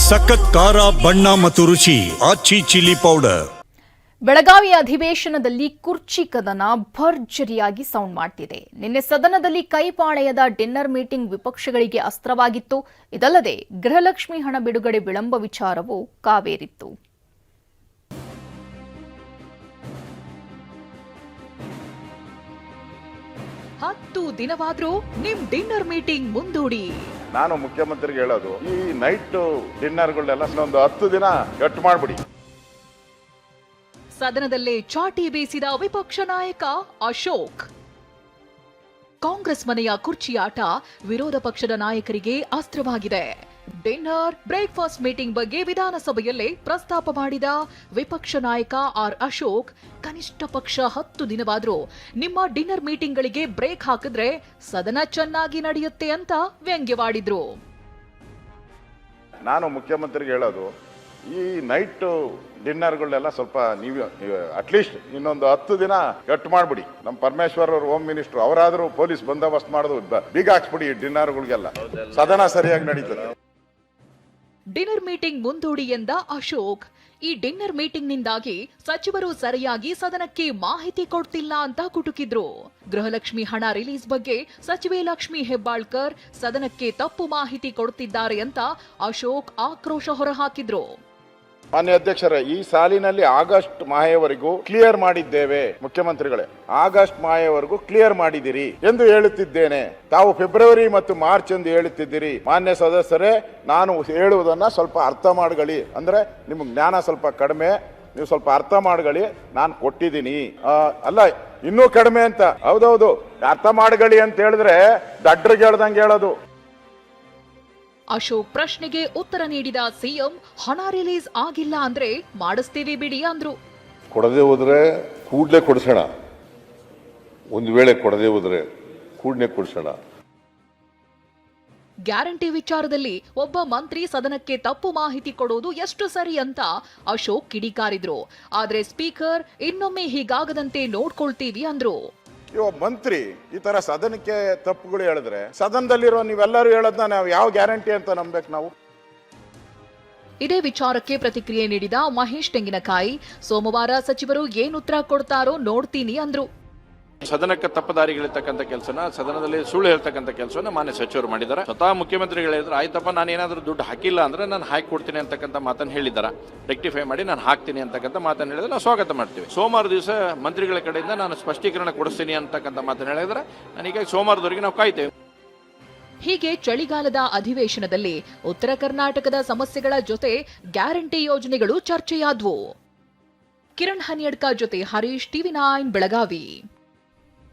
ಸಖತ್ ಖಾರ ಬಣ್ಣ ಮತ್ತು ರುಚಿ ಆಚಿ ಚಿಲ್ಲಿ ಪೌಡರ್. ಬೆಳಗಾವಿ ಅಧಿವೇಶನದಲ್ಲಿ ಕುರ್ಚಿ ಕದನ ಭರ್ಜರಿಯಾಗಿ ಸೌಂಡ್ ಮಾಡ್ತಿದೆ. ನಿನ್ನೆ ಸದನದಲ್ಲಿ ಕೈಪಾಳೆಯದ ಡಿನ್ನರ್ ಮೀಟಿಂಗ್ ವಿಪಕ್ಷಗಳಿಗೆ ಅಸ್ತ್ರವಾಗಿತ್ತು. ಇದಲ್ಲದೆ ಗೃಹಲಕ್ಷ್ಮಿ ಹಣ ಬಿಡುಗಡೆ ವಿಳಂಬ ವಿಚಾರವೂ ಕಾವೇರಿತ್ತು. ಹತ್ತು ದಿನವಾದ್ರೂ ನಿಮ್ ಡಿನ್ನರ್ ಮೀಟಿಂಗ್ ಮುಂದೂಡಿ. ನಾನು ಮುಖ್ಯಮಂತ್ರಿಗೆ ಹೇಳೋದು, ಈ ನೈಟ್ ಡಿನ್ನರ್ಗಳೆಲ್ಲ ಇನ್ನೊಂದು 10 ದಿನ ಕಟ್ ಮಾಡ್ಬಿಡಿ. ಸದನದಲ್ಲೇ ಚಾಟಿ ಬೀಸಿದ ವಿಪಕ್ಷ ನಾಯಕ ಅಶೋಕ್. ಕಾಂಗ್ರೆಸ್ ಮನೆಯ ಕುರ್ಚಿಯಾಟ ವಿರೋಧ ಪಕ್ಷದ ನಾಯಕರಿಗೆ ಅಸ್ತ್ರವಾಗಿದೆ. ಡಿನ್ನರ್ ಬ್ರೇಕ್ಫಾಸ್ಟ್ ಮೀಟಿಂಗ್ ಬಗ್ಗೆ ವಿಧಾನಸಭೆಯಲ್ಲೇ ಪ್ರಸ್ತಾಪ ಮಾಡಿದ ವಿಪಕ್ಷ ನಾಯಕ ಆರ್ ಅಶೋಕ್, ಕನಿಷ್ಠ ಪಕ್ಷ 10 ದಿನವಾದ್ರೂ ನಿಮ್ಮ ಡಿನ್ನರ್ ಮೀಟಿಂಗ್ಗಳಿಗೆ ಬ್ರೇಕ್ ಹಾಕಿದ್ರೆ ಸದನ ಚೆನ್ನಾಗಿ ನಡೆಯುತ್ತೆ ಅಂತ ವ್ಯಂಗ್ಯವಾಡಿದ್ರು. ನಾನು ಮುಖ್ಯಮಂತ್ರಿಗೆ ಹೇಳೋದು, ಈ ನೈಟ್ ಡಿನ್ನರ್ಗಳೆಲ್ಲ ಸ್ವಲ್ಪ ನೀವು ಅಟ್ಲೀಸ್ಟ್ ಇನ್ನೊಂದು 10 ದಿನ ಕಟ್ ಮಾಡ್ಬಿಡಿ. ನಮ್ಮ ಪರಮೇಶ್ವರ್ ಅವರು ಹೋಮ್ ಮಿನಿಸ್ಟರ್, ಅವರಾದ್ರೂ ಪೊಲೀಸ್ ಬಂದೋಬಸ್ತ್ ಮಾಡೋದು ಬೀಗ ಹಾಕ್ಸ್ಬಿಡಿ ಡಿನ್ನರ್ಗಳಿಗೆಲ್ಲ, ಸದನ ಸರಿಯಾಗಿ ನಡೀತದೆ. ಡಿನ್ನರ್ ಮೀಟಿಂಗ್ ಮುಂದೂಡಿ ಎಂದ ಅಶೋಕ್, ಈ ಡಿನ್ನರ್ ಮೀಟಿಂಗ್ ನಿಂದಾಗಿ ಸಚಿವರು ಸರಿಯಾಗಿ ಸದನಕ್ಕೆ ಮಾಹಿತಿ ಕೊಡ್ತಿಲ್ಲ ಅಂತ ಕುಟುಕಿದ್ರು. ಗೃಹಲಕ್ಷ್ಮಿ ಹಣ ರಿಲೀಸ್ ಬಗ್ಗೆ ಸಚಿವೆ ಲಕ್ಷ್ಮಿ ಹೆಬ್ಬಾಳ್ಕರ್ ಸದನಕ್ಕೆ ತಪ್ಪು ಮಾಹಿತಿ ಕೊಡುತ್ತಿದ್ದಾರೆ ಅಂತ ಅಶೋಕ್ ಆಕ್ರೋಶ ಹೊರಹಾಕಿದ್ರು. ಮಾನ್ಯ ಅಧ್ಯಕ್ಷರೇ, ಈ ಸಾಲಿನಲ್ಲಿ ಆಗಸ್ಟ್ ಮಾಹೆಯವರೆಗೂ ಕ್ಲಿಯರ್ ಮಾಡಿದ್ದೇವೆ. ಮುಖ್ಯಮಂತ್ರಿಗಳೇ, ಆಗಸ್ಟ್ ಮಾಹೆಯವರೆಗೂ ಕ್ಲಿಯರ್ ಮಾಡಿದಿರಿ ಎಂದು ಹೇಳುತ್ತಿದ್ದೇನೆ. ತಾವು ಫೆಬ್ರವರಿ ಮತ್ತು ಮಾರ್ಚ್ ಎಂದು ಹೇಳುತ್ತಿದ್ದೀರಿ. ಮಾನ್ಯ ಸದಸ್ಯರೇ, ನಾನು ಹೇಳುವುದನ್ನ ಸ್ವಲ್ಪ ಅರ್ಥ ಮಾಡ್ಕೊಳ್ಳಿ. ಅಂದ್ರೆ ನಿಮ್ಗೆ ಜ್ಞಾನ ಸ್ವಲ್ಪ ಕಡಿಮೆ, ನೀವು ಸ್ವಲ್ಪ ಅರ್ಥ ಮಾಡ್ಕೊಳ್ಳಿ. ನಾನು ಕೊಟ್ಟಿದ್ದೀನಿ, ಅಲ್ಲ ಇನ್ನೂ ಕಡಿಮೆ ಅಂತ. ಹೌದೌದು, ಅರ್ಥ ಮಾಡ್ಕೊಳ್ಳಿ ಅಂತ ಹೇಳಿದ್ರೆ ದಡ್ರಿಗೆ ಹೇಳ್ದಂಗೆ ಹೇಳೋದು. ಅಶೋಕ್ ಪ್ರಶ್ನೆಗೆ ಉತ್ತರ ನೀಡಿದ ಸಿಎಂ, ಹಣ ರಿಲೀಸ್ ಆಗಿಲ್ಲ ಅಂದ್ರೆ ಮಾಡಿಸ್ತೀವಿ ಬಿಡಿ ಅಂದ್ರು. ಕೊಡದೆ ಹೋದ್ರೆ ಕೂಡಲೇ ಕೊಡಿಸೋಣ, ಒಂದು ವೇಳೆ ಕೊಡದೆ ಹೋದ್ರೆ ಕೂಡಲೇ ಕೊಡಿಸೋಣ. ಗ್ಯಾರಂಟಿ ವಿಚಾರದಲ್ಲಿ ಒಬ್ಬ ಮಂತ್ರಿ ಸದನಕ್ಕೆ ತಪ್ಪು ಮಾಹಿತಿ ಕೊಡೋದು ಎಷ್ಟು ಸರಿ ಅಂತ ಅಶೋಕ್ ಕಿಡಿಕಾರಿದ್ರು. ಆದ್ರೆ ಸ್ಪೀಕರ್ ಇನ್ನೊಮ್ಮೆ ಹೀಗಾಗದಂತೆ ನೋಡ್ಕೊಳ್ತೀವಿ ಅಂದ್ರು. ಮಂತ್ರಿ ಈ ತರ ಸದನಕ್ಕೆ ತಪ್ಪುಗಳು ಹೇಳಿದ್ರೆ ಸದನದಲ್ಲಿರೋ ನೀವೆಲ್ಲರೂ ಹೇಳೋದನ್ನ ನಾವು ಯಾವ ಗ್ಯಾರಂಟಿ ಅಂತ ನಂಬೇಕು ನಾವು? ಇದೇ ವಿಚಾರಕ್ಕೆ ಪ್ರತಿಕ್ರಿಯೆ ನೀಡಿದ ಮಹೇಶ್ ತೆಂಗಿನಕಾಯಿ, ಸೋಮವಾರ ಸಚಿವರು ಏನ್ ಉತ್ತರ ಕೊಡ್ತಾರೋ ನೋಡ್ತೀನಿ ಅಂದ್ರು. ಸದನಕ್ಕೆ ತಪ್ಪದಾರಿಗಳಿರ್ತಕ್ಕಂಥ ಕೆಲಸನ, ಸದನದಲ್ಲಿ ಸುಳ್ಳು ಹೇಳ್ತಕ್ಕಂಥ ಕೆಲಸವನ್ನ ಮಾನ್ಯ ಸಚಿವರು ಮಾಡಿದ್ದಾರೆ. ಸ್ವತಃ ಮುಖ್ಯಮಂತ್ರಿಗಳು ಹೇಳಿದ್ರು, ಆಯ್ತಪ್ಪ ನಾನು ಏನಾದರೂ ದುಡ್ಡು ಹಾಕಿಲ್ಲ ಅಂದ್ರೆ ನಾನು ಹಾಕಿ ಕೊಡ್ತೀನಿ ಅಂತಕ್ಕಂಥ ಮಾತನ್ನು ಹೇಳಿದ್ದಾರೆ. ರೆಕ್ಟಿಫೈ ಮಾಡಿ ನಾನು ಹಾಕ್ತೀನಿ ಅಂತಕ್ಕಂಥ ಮಾತನ್ನು ಹೇಳಿದ್ರೆ ನಾವು ಸ್ವಾಗತ ಮಾಡ್ತೀವಿ. ಸೋಮವಾರ ದಿವಸ ಮಂತ್ರಿಗಳ ಕಡೆಯಿಂದ ನಾನು ಸ್ಪಷ್ಟೀಕರಣ ಕೊಡಿಸ್ತೀನಿ ಅಂತಕ್ಕಂಥ ಮಾತನ್ನು ಹೇಳಿದ್ರೆ ನನಗೆ ಸೋಮವಾರದವರೆಗೆ ನಾವು ಕಾಯ್ತೇವೆ. ಹೀಗೆ ಚಳಿಗಾಲದ ಅಧಿವೇಶನದಲ್ಲಿ ಉತ್ತರ ಕರ್ನಾಟಕದ ಸಮಸ್ಯೆಗಳ ಜೊತೆ ಗ್ಯಾರಂಟಿ ಯೋಜನೆಗಳು ಚರ್ಚೆಯಾದವು. ಕಿರಣ್ ಹನಿಯಡ್ಕ ಜೊತೆ ಹರೀಶ್, ಟಿವಿ9 ಬೆಳಗಾವಿ.